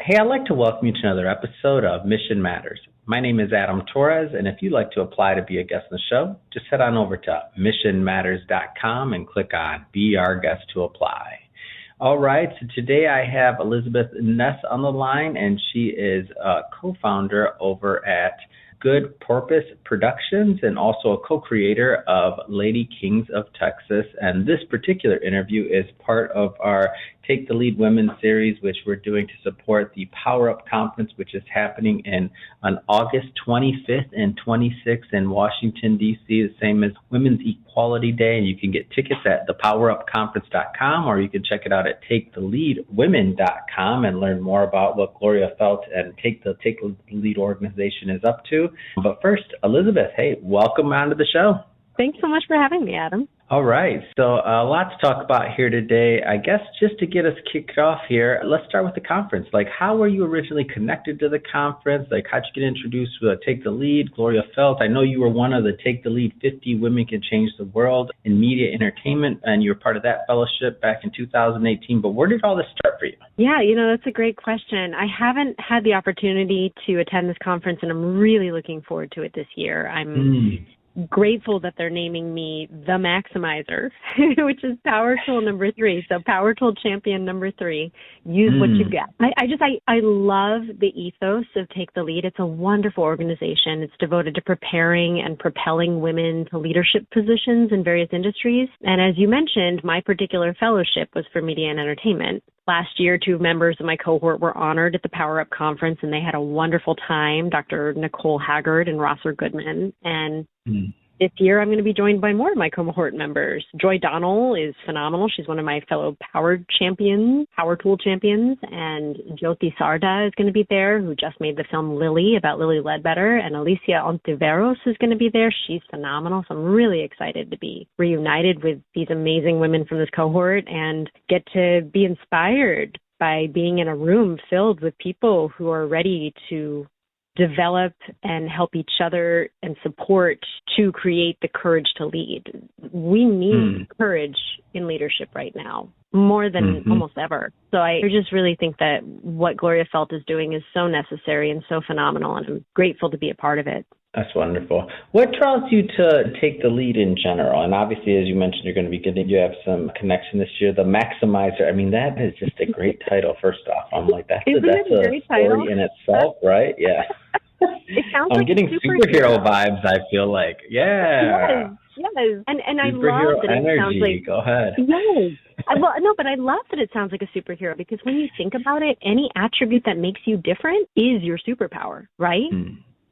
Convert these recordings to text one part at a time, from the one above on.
Hey, I'd like to welcome you to another episode of Mission Matters. My name is Adam Torres, and if you'd like to apply to be a guest on the show, just head on over to missionmatters.com and click on Be Our Guest to apply. All right, so today I have Elisabeth Ness on the line, and she is a co-founder over at Good Porpoise Productions and also a co-creator of Lady Kings of Texas. And this particular interview is part of our Take the Lead Women series, which we're doing to support the Power Up Conference, which is happening on August 25th and 26th in Washington, D.C., the same as Women's Equality Day. And you can get tickets at thepowerupconference.com, or you can check it out at taketheleadwomen.com and learn more about what Gloria Felt and Take the Lead organization is up to. But first, Elisabeth, hey, welcome onto the show. Thanks so much for having me, Adam. All right, so a lot to talk about here today. I guess just to get us kicked off here, let's start with the conference. Like, how were you originally connected to the conference? Like, how'd you get introduced to Take the Lead, Gloria Felt? I know you were one of the Take the Lead 50 Women Can Change the World in Media Entertainment, and you were part of that fellowship back in 2018. But where did all this start for you? Yeah, that's a great question. I haven't had the opportunity to attend this conference, and I'm really looking forward to it this year. I'm grateful that they're naming me the Maximizer, which is Power Tool number 3. So Power Tool Champion number 3. Use what you get. I love the ethos of Take the Lead. It's a wonderful organization. It's devoted to preparing and propelling women to leadership positions in various industries. And as you mentioned, my particular fellowship was for media and entertainment. Last year, 2 members of my cohort were honored at the Power Up Conference, and they had a wonderful time, Dr. Nicole Haggard and Rosser Goodman. And this year, I'm going to be joined by more of my cohort members. Joy Donnell is phenomenal. She's one of my fellow Power Tool champions. And Jyoti Sarda is going to be there, who just made the film Lily about Lily Ledbetter. And Alicia Ontiveros is going to be there. She's phenomenal. So I'm really excited to be reunited with these amazing women from this cohort and get to be inspired by being in a room filled with people who are ready to develop and help each other and support to create the courage to lead. We need courage in leadership right now, more than almost ever. So I just really think that what Gloria Felt is doing is so necessary and so phenomenal, and I'm grateful to be a part of it. That's wonderful. What draws you to take the lead in general? And obviously, as you mentioned, you have some connection this year. The Maximizer, I mean, that is just a great title, first off. I'm like, that's a story title in itself, right? Yeah. It sounds I'm getting superhero vibes, I feel like. Yeah. Yes. And I superhero love that energy. It sounds like... Go ahead. Yes. But I love that it sounds like a superhero, because when you think about it, any attribute that makes you different is your superpower, right?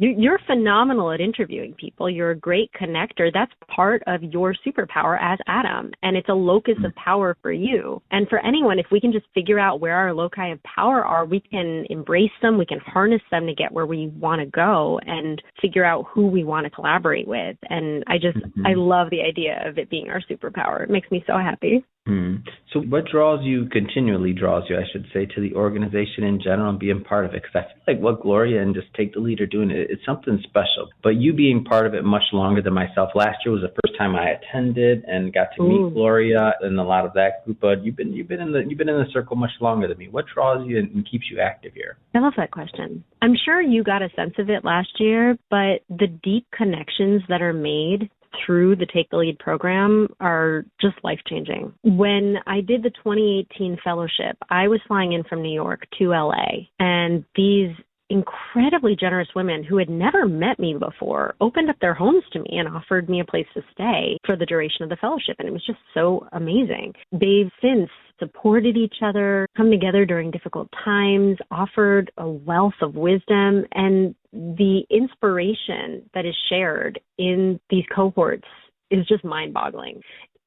You're phenomenal at interviewing people. You're a great connector. That's part of your superpower as Adam, and it's a locus of power for you. And for anyone, if we can just figure out where our loci of power are, we can embrace them, we can harness them to get where we want to go and figure out who we want to collaborate with. And I love the idea of it being our superpower. It makes me so happy. So what continually draws you, I should say, to the organization in general and being part of it? Because I feel like what Gloria and just Take the Lead are doing, it's something special. But you being part of it much longer than myself. Last year was the first time I attended and got to meet Gloria and a lot of that group. But you've been in the circle much longer than me. What draws you and keeps you active here? I love that question. I'm sure you got a sense of it last year, but the deep connections that are made through the Take the Lead program are just life-changing. When I did the 2018 fellowship, I was flying in from New York to LA, and these incredibly generous women who had never met me before opened up their homes to me and offered me a place to stay for the duration of the fellowship, and it was just so amazing. They've since supported each other, come together during difficult times, offered a wealth of wisdom, and the inspiration that is shared in these cohorts is just mind-boggling.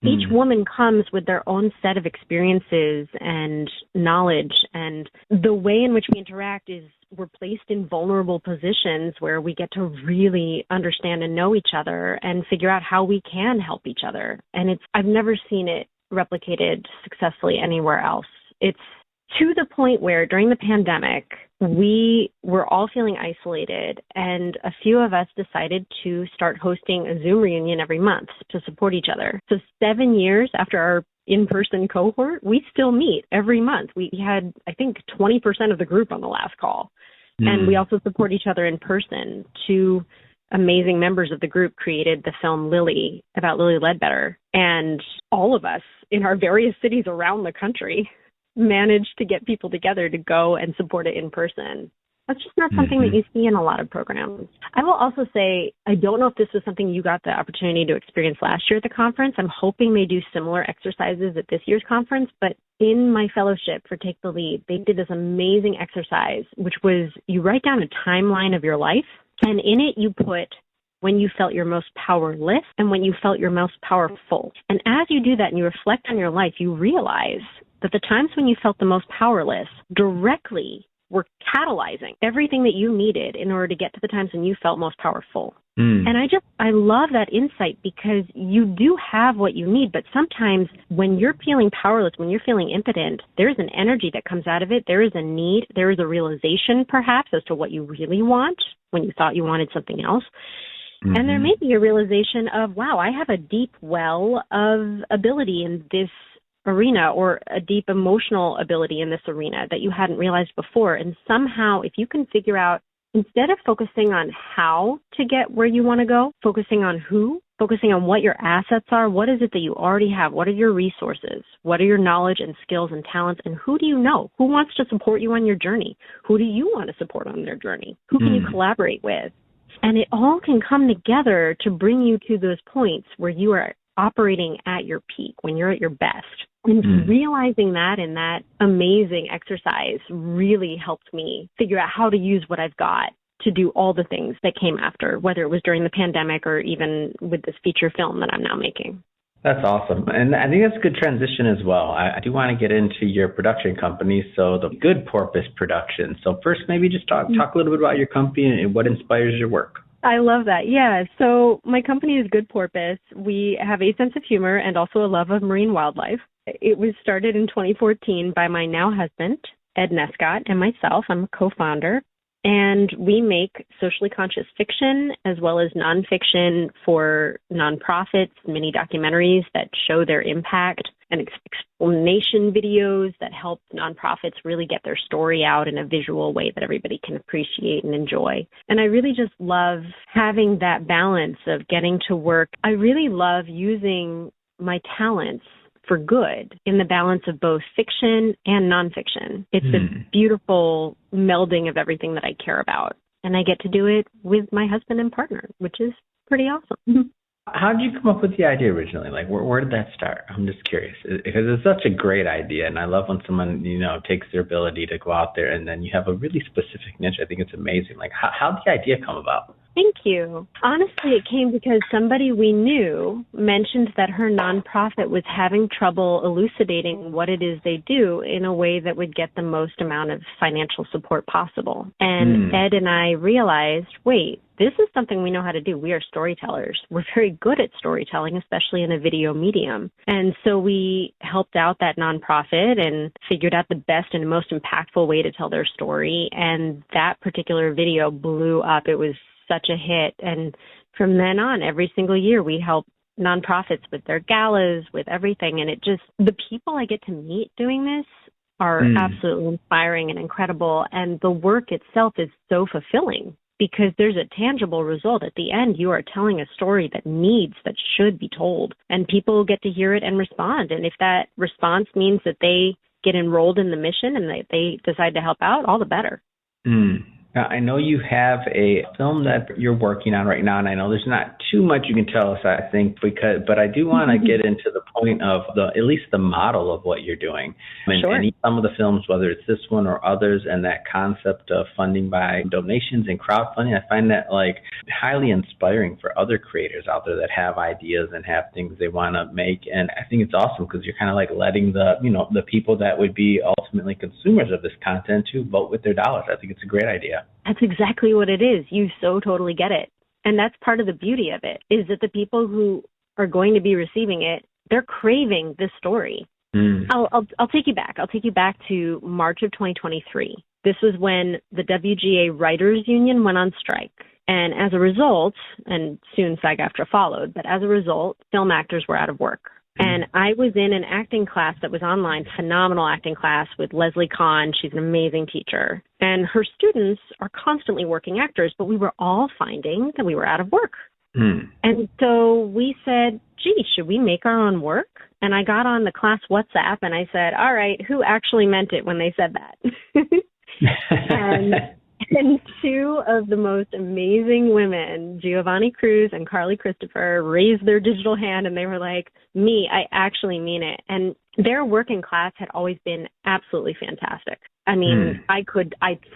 Each woman comes with their own set of experiences and knowledge, and the way in which we interact is we're placed in vulnerable positions where we get to really understand and know each other and figure out how we can help each other. And I've never seen it replicated successfully anywhere else. It's to the point where during the pandemic, we were all feeling isolated, and a few of us decided to start hosting a Zoom reunion every month to support each other. So 7 years after our in-person cohort, we still meet every month. We had, I think, 20% of the group on the last call. And we also support each other in person. Two amazing members of the group created the film Lily, about Lily Ledbetter. And all of us in our various cities around the country managed to get people together to go and support it in person. That's just not something that you see in a lot of programs. I will also say, I don't know if this was something you got the opportunity to experience last year at the conference. I'm hoping they do similar exercises at this year's conference, but in my fellowship for Take the Lead, they did this amazing exercise, which was you write down a timeline of your life, and in it you put when you felt your most powerless and when you felt your most powerful. And as you do that and you reflect on your life, you realize that the times when you felt the most powerless directly were catalyzing everything that you needed in order to get to the times when you felt most powerful. And I love that insight, because you do have what you need, but sometimes when you're feeling powerless, when you're feeling impotent, there's an energy that comes out of it. There is a need, there is a realization perhaps as to what you really want when you thought you wanted something else. And there may be a realization of, wow, I have a deep well of ability in this arena, or a deep emotional ability in this arena that you hadn't realized before. And somehow, if you can figure out, instead of focusing on how to get where you want to go, focusing on who, focusing on what your assets are, what is it that you already have, what are your resources, what are your knowledge and skills and talents, and who do you know? Who wants to support you on your journey? Who do you want to support on their journey? Who can you collaborate with? And it all can come together to bring you to those points where you are operating at your peak, when you're at your best. And realizing that in that amazing exercise really helped me figure out how to use what I've got to do all the things that came after, whether it was during the pandemic or even with this feature film that I'm now making. That's awesome. And I think that's a good transition as well. I do want to get into your production company, so the Good Porpoise Production. So first, maybe just talk a little bit about your company and what inspires your work. I love that. Yeah. So my company is Good Porpoise. We have a sense of humor and also a love of marine wildlife. It was started in 2014 by my now husband, Ed Ness, and myself. I'm a co-founder. And we make socially conscious fiction as well as nonfiction for nonprofits, mini documentaries that show their impact, and explanation videos that help nonprofits really get their story out in a visual way that everybody can appreciate and enjoy. And I really just love having that balance of getting to work. I really love using my talents for good in the balance of both fiction and nonfiction. It's a beautiful melding of everything that I care about. And I get to do it with my husband and partner, which is pretty awesome. How did you come up with the idea originally? Like, where did that start? I'm just curious, because it's such a great idea. And I love when someone, takes their ability to go out there and then you have a really specific niche. I think it's amazing. Like, how did the idea come about? Thank you. Honestly, it came because somebody we knew mentioned that her nonprofit was having trouble elucidating what it is they do in a way that would get the most amount of financial support possible. And Ed and I realized, wait, this is something we know how to do. We are storytellers. We're very good at storytelling, especially in a video medium. And so we helped out that nonprofit and figured out the best and most impactful way to tell their story. And that particular video blew up. It was such a hit. And from then on, every single year, we help nonprofits with their galas, with everything. And the people I get to meet doing this are absolutely inspiring and incredible. And the work itself is so fulfilling because there's a tangible result. At the end, you are telling a story that should be told. And people get to hear it and respond. And if that response means that they get enrolled in the mission and they decide to help out, all the better. Now, I know you have a film that you're working on right now, and I know there's not too much you can tell us, I think, but I do want to get into the point of at least the model of what you're doing. And some of the films, whether it's this one or others, and that concept of funding by donations and crowdfunding, I find that highly inspiring for other creators out there that have ideas and have things they want to make. And I think it's awesome because you're kind of letting the people that would be ultimately consumers of this content to vote with their dollars. I think it's a great idea. That's exactly what it is. You so totally get it. And that's part of the beauty of it, is that the people who are going to be receiving it, they're craving this story. I'll take you back. I'll take you back to March of 2023. This was when the WGA Writers Union went on strike. And as a result, and soon SAG-AFTRA followed, but as a result, film actors were out of work. And I was in an acting class that was online, phenomenal acting class with Leslie Kahn. She's an amazing teacher. And her students are constantly working actors, but we were all finding that we were out of work. And so we said, gee, should we make our own work? And I got on the class WhatsApp and I said, all right, who actually meant it when they said that? And two of the most amazing women, Giovanni Cruz and Carly Christopher, raised their digital hand and they were like, me, I actually mean it. And their working class had always been absolutely fantastic. I mean, I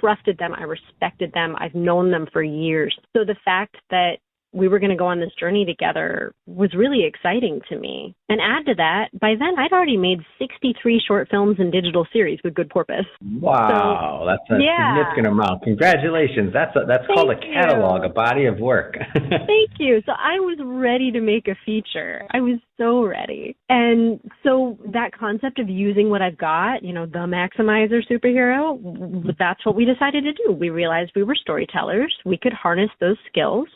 trusted them. I respected them. I've known them for years. So the fact that we were going to go on this journey together was really exciting to me. And add to that, by then I'd already made 63 short films and digital series with Good Porpoise. Wow, so, that's a significant amount. Congratulations. That's called a catalog, a body of work. Thank you. So I was ready to make a feature. I was so ready. And so that concept of using what I've got, the maximizer superhero, that's what we decided to do. We realized we were storytellers. We could harness those skills.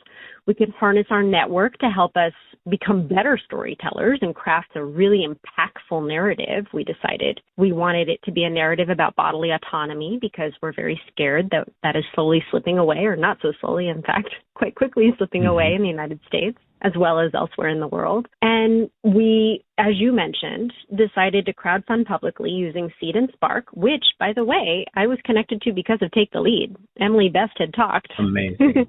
We could harness our network to help us become better storytellers and craft a really impactful narrative. We decided we wanted it to be a narrative about bodily autonomy because we're very scared that that is slowly slipping away, or not so slowly, in fact, quite quickly slipping away in the United States, as well as elsewhere in the world. And we, as you mentioned, decided to crowdfund publicly using Seed and Spark, which, by the way, I was connected to because of Take the Lead. Emily Best had talked. Amazing.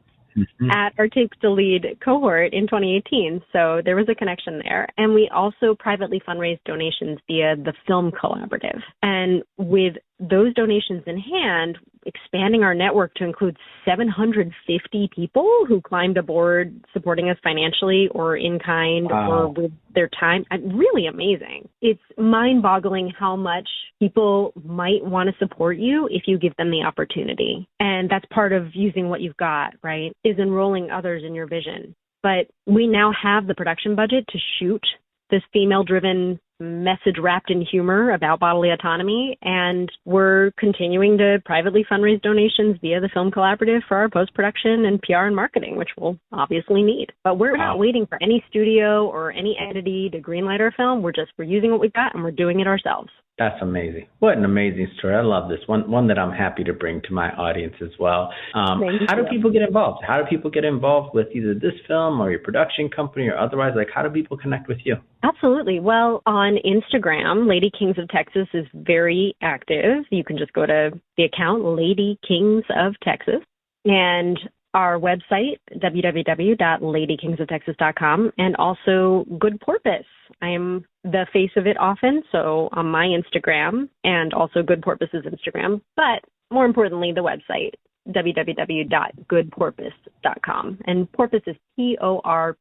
At our Take the Lead cohort in 2018. So there was a connection there. And we also privately fundraised donations via the Film Collaborative. And with those donations in hand, expanding our network to include 750 people who climbed aboard supporting us financially or in kind or with their time. Really amazing. It's mind-boggling how much people might want to support you if you give them the opportunity. And that's part of using what you've got, right, is enrolling others in your vision. But we now have the production budget to shoot this female-driven message wrapped in humor about bodily autonomy, and we're continuing to privately fundraise donations via the Film Collaborative for our post-production and PR and marketing, which we'll obviously need. But we're not waiting for any studio or any entity to greenlight our film. We're using what we've got, and we're doing it ourselves. That's amazing. What an amazing story. I love this one that I'm happy to bring to my audience as well. How do people get involved? How do people get involved with either this film or your production company or otherwise? Like, how do people connect with you? Absolutely. Well, on Instagram, Lady Kings of Texas is very active. You can just go to the account, Lady Kings of Texas, and our website, www.ladykingsoftexas.com, and also Good Porpoise. I am the face of it often, so on my Instagram and also Good Porpoise's Instagram, but more importantly, the website, www.goodporpoise.com. And porpoise is Porpoise,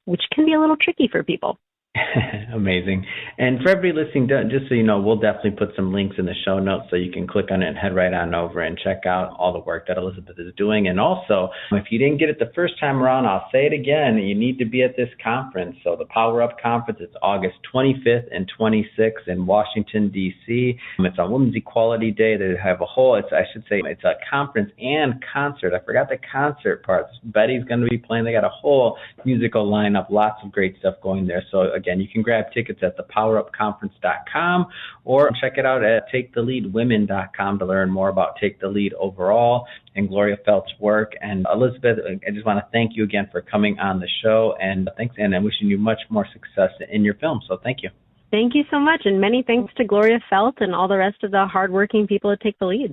which can be a little tricky for people. Amazing. And for everybody listening, just so you know, we'll definitely put some links in the show notes so you can click on it and head right on over and check out all the work that Elisabeth is doing. And also, if you didn't get it the first time around, I'll say it again, you need to be at this conference. So the Power Up Conference, it's August 25th and 26th in Washington, D.C. It's on Women's Equality Day. They have it's a conference and concert. I forgot the concert parts. Betty's going to be playing. They got a whole musical lineup, lots of great stuff going there. So again, you can grab tickets at thepowerupconference.com or check it out at taketheleadwomen.com to learn more about Take the Lead overall and Gloria Felt's work. And Elisabeth, I just want to thank you again for coming on the show, and thanks, and I'm wishing you much more success in your film. So thank you. Thank you so much, and many thanks to Gloria Felt and all the rest of the hardworking people at Take the Lead.